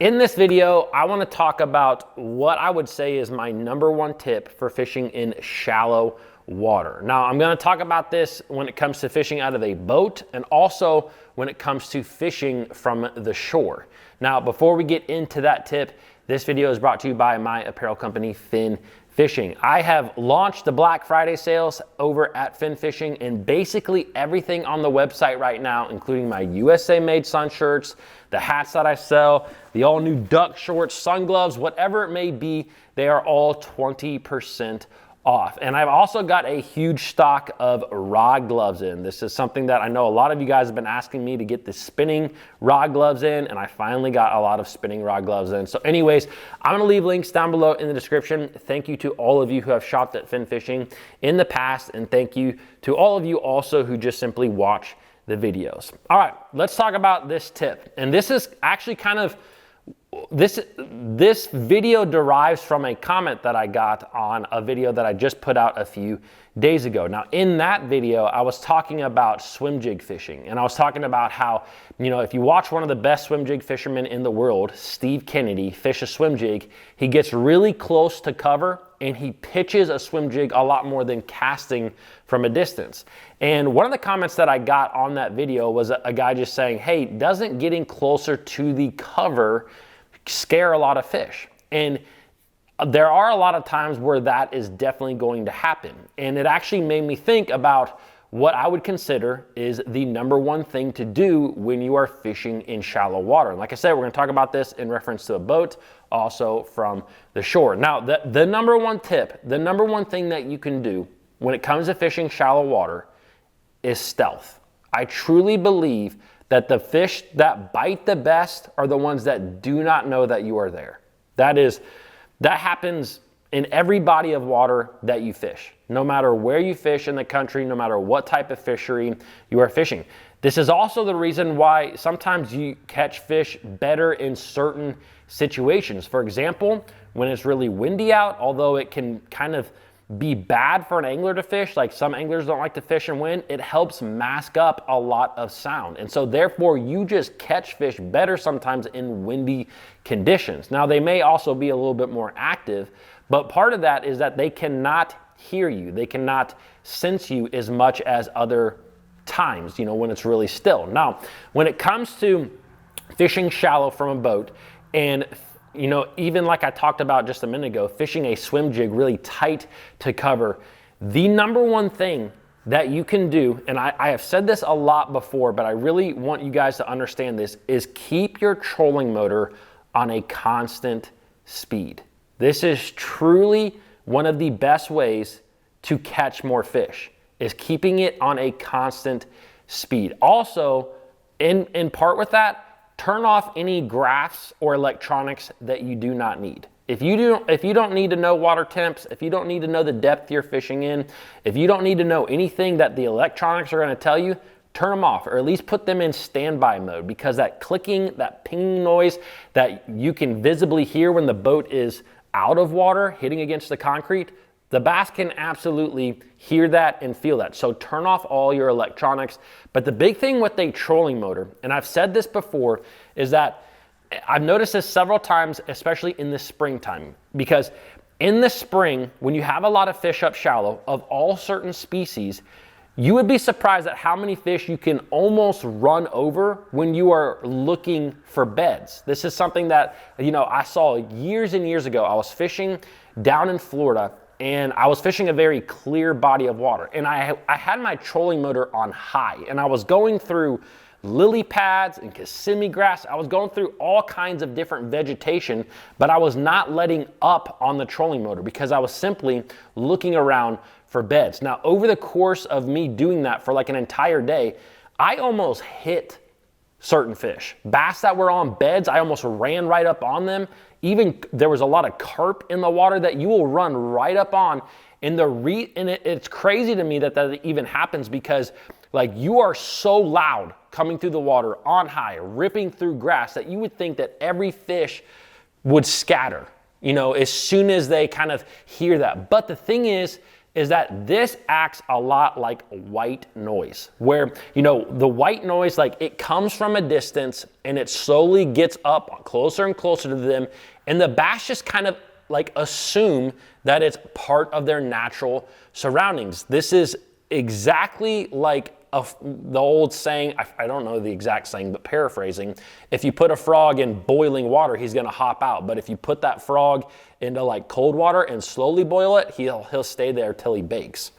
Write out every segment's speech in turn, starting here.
In this video, I want to talk about what I would say is my #1 tip for fishing in shallow water. Now, I'm going to talk about this when it comes to fishing out of a boat and also when it comes to fishing from the shore. Now, before we get into that tip, this video is brought to you by my apparel company, Fin Fishing. I have launched the Black Friday sales over at Fin Fishing, and basically everything on the website right now, including my USA made sun shirts, the hats that I sell, the all new duck shorts, sun gloves, whatever it may be, they are all 20% off. And I've also got a huge stock of rod gloves in. This is something that I know a lot of you guys have been asking me to get the spinning rod gloves in, and I finally got a lot of spinning rod gloves in. So anyways, I'm gonna leave links down below in the description. Thank you to all of you who have shopped at Fin Fishing in the past, and thank you to all of you also who just simply watch the videos. All right, let's talk about this tip. And this is actually kind of, this video derives from a comment that I got on a video that I just put out a few days ago. Now, in that video, I was talking about swim jig fishing, and I was talking about how, you know, if you watch one of the best swim jig fishermen in the world, Steve Kennedy, fish a swim jig, he gets really close to cover and he pitches a swim jig a lot more than casting from a distance. And one of the comments that I got on that video was a guy just saying, hey, doesn't getting closer to the cover scare a lot of fish? And there are a lot of times where that is definitely going to happen. And it actually made me think about what I would consider is the #1 thing to do when you are fishing in shallow water. And like I said, we're gonna talk about this in reference to a boat, also from the shore. Now, the #1 tip, the #1 thing that you can do when it comes to fishing shallow water is stealth. I truly believe that the fish that bite the best are the ones that do not know that you are there. That happens in every body of water that you fish, no matter where you fish in the country, no matter what type of fishery you are fishing. This is also the reason why sometimes you catch fish better in certain situations. For example, when it's really windy out, although it can kind of be bad for an angler to fish, like some anglers don't like to fish in wind, it helps mask up a lot of sound. And so therefore you just catch fish better sometimes in windy conditions. Now they may also be a little bit more active, but part of that is that they cannot hear you. They cannot sense you as much as other times, you know, when it's really still. Now, when it comes to fishing shallow from a boat, and you know, even like I talked about just a minute ago, fishing a swim jig really tight to cover, the #1 thing that you can do, and I have said this a lot before, but I really want you guys to understand this, is keep your trolling motor on a constant speed. This is truly one of the best ways to catch more fish, is keeping it on a constant speed. Also, in part with that, turn off any graphs or electronics that you do not need. If you don't need to know water temps, if you don't need to know the depth you're fishing in, if you don't need to know anything that the electronics are going to tell you, turn them off, or at least put them in standby mode, because that clicking, that pinging noise that you can visibly hear when the boat is out of water hitting against the concrete, the bass can absolutely hear that and feel that. So turn off all your electronics. But the big thing with a trolling motor, and I've said this before, is that I've noticed this several times, especially in the springtime, because in the spring, when you have a lot of fish up shallow of all certain species, you would be surprised at how many fish you can almost run over when you are looking for beds. This is something that, you know, I saw years and years ago. I was fishing down in Florida, and I was fishing a very clear body of water, and I had my trolling motor on high, and I was going through lily pads and Kissimmee grass. I was going through all kinds of different vegetation, but I was not letting up on the trolling motor because I was simply looking around for beds. Now, over the course of me doing that for like an entire day, I almost hit certain fish. Bass that were on beds, I almost ran right up on them. Even there was a lot of carp in the water that you will run right up on. And it's crazy to me that that even happens, because like you are so loud coming through the water on high, ripping through grass, that you would think that every fish would scatter, you know, as soon as they kind of hear that. But the thing is is that this acts a lot like white noise, where, you know, the white noise, like it comes from a distance and it slowly gets up closer and closer to them. And the bass just kind of like assume that it's part of their natural surroundings. This is exactly like the old saying, I don't know the exact saying, but paraphrasing, if you put a frog in boiling water, he's gonna hop out. But if you put that frog into like cold water and slowly boil it, he'll stay there till he bakes.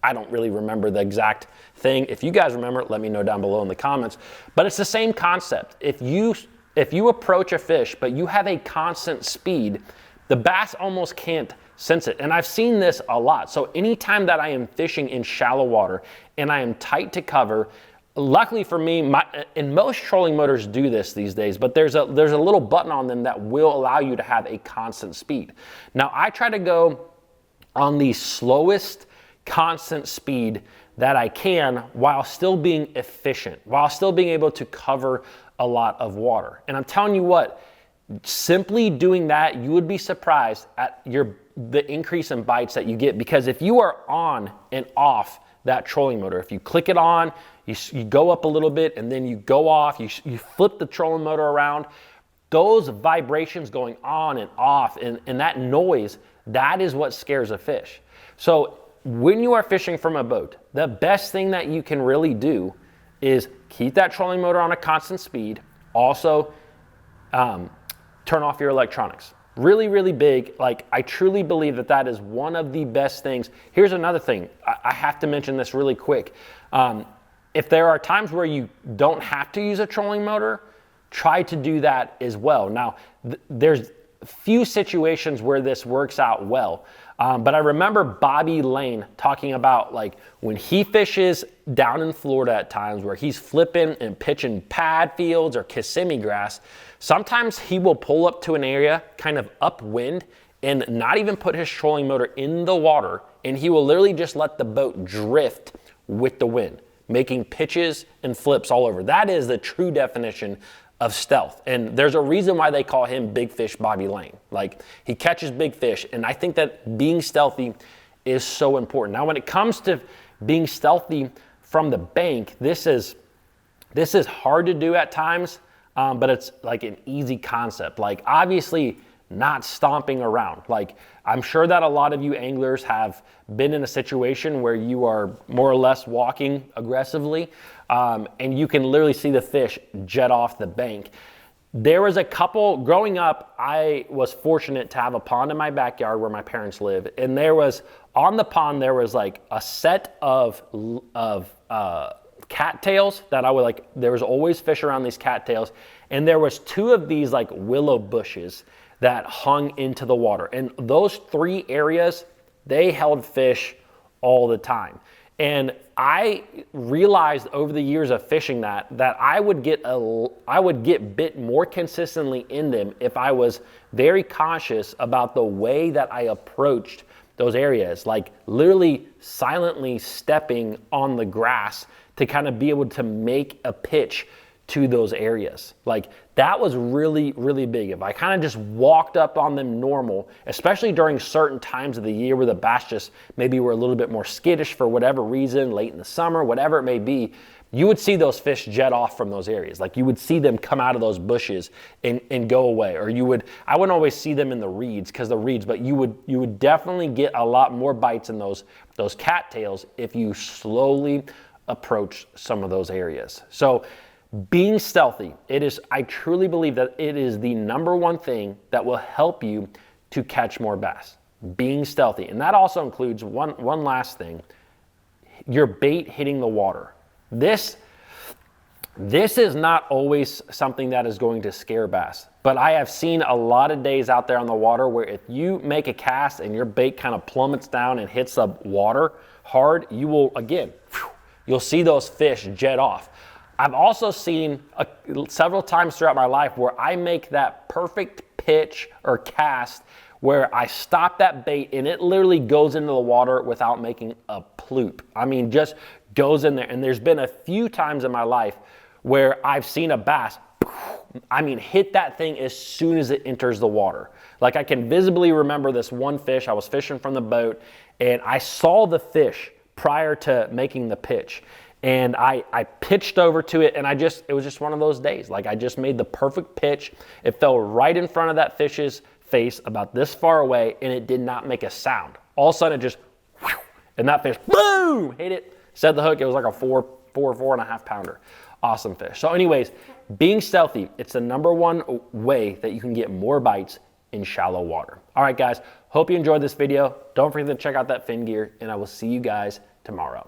I don't really remember the exact thing. If you guys remember it, let me know down below in the comments. But it's the same concept. If you approach a fish, but you have a constant speed, the bass almost can't sense it. And I've seen this a lot. So anytime that I am fishing in shallow water and I am tight to cover, luckily for me, and most trolling motors do this these days, but there's a little button on them that will allow you to have a constant speed. Now I try to go on the slowest constant speed that I can while still being efficient, while still being able to cover a lot of water. And I'm telling you what, simply doing that, you would be surprised at the increase in bites that you get. Because if you are on and off that trolling motor, if you click it on, you go up a little bit and then you go off, you flip the trolling motor around, those vibrations going on and off and that noise, that is what scares a fish. So when you are fishing from a boat, the best thing that you can really do is keep that trolling motor on a constant speed. Also, turn off your electronics. Really, really big. Like, I truly believe that that is one of the best things. Here's another thing. I have to mention this really quick. If there are times where you don't have to use a trolling motor, try to do that as well. Now, there's few situations where this works out well. But I remember Bobby Lane talking about, like, when he fishes down in Florida at times where he's flipping and pitching pad fields or Kissimmee grass, sometimes he will pull up to an area kind of upwind and not even put his trolling motor in the water, and he will literally just let the boat drift with the wind, making pitches and flips all over. That is the true definition of stealth. And there's a reason why they call him Big Fish Bobby Lane. Like, he catches big fish, and I think that being stealthy is so important. Now, when it comes to being stealthy from the bank, this is hard to do at times, but it's like an easy concept. Like, obviously not stomping around. Like, I'm sure that a lot of you anglers have been in a situation where you are more or less walking aggressively, and you can literally see the fish jet off the bank. There was a couple, growing up, I was fortunate to have a pond in my backyard where my parents live, and there was, on the pond, there was like a set of cattails that I would like, there was always fish around these cattails, and there was two of these like willow bushes that hung into the water. And those three areas, they held fish all the time. And I realized over the years of fishing that I would get bit more consistently in them if I was very conscious about the way that I approached those areas, like literally silently stepping on the grass to kind of be able to make a pitch to those areas. Like, that was really, really big. If I kind of just walked up on them normal, especially during certain times of the year where the bass just maybe were a little bit more skittish for whatever reason, late in the summer, whatever it may be, you would see those fish jet off from those areas. Like, you would see them come out of those bushes and go away. Or I wouldn't always see them in the reeds, but you would definitely get a lot more bites in those cattails if you slowly approach some of those areas. So being stealthy, I truly believe that it is the number one thing that will help you to catch more bass. Being stealthy. And that also includes one last thing, your bait hitting the water. This is not always something that is going to scare bass, but I have seen a lot of days out there on the water where if you make a cast and your bait kind of plummets down and hits the water hard, you will, again, you'll see those fish jet off. I've also seen several times throughout my life where I make that perfect pitch or cast where I stop that bait and it literally goes into the water without making a ploop. I mean, just goes in there. And there's been a few times in my life where I've seen a bass I mean, hit that thing as soon as it enters the water. Like, I can visibly remember this one fish. I was fishing from the boat, and I saw the fish prior to making the pitch. And I pitched over to it, and it was just one of those days. Like, I just made the perfect pitch. It fell right in front of that fish's face, about this far away, and it did not make a sound. All of a sudden, it just, whew, and that fish, boom, hit it, set the hook. It was like a four and a half pounder. Awesome fish. So anyways, being stealthy, it's the #1 way that you can get more bites in shallow water. All right, guys, hope you enjoyed this video. Don't forget to check out that fin gear, and I will see you guys tomorrow.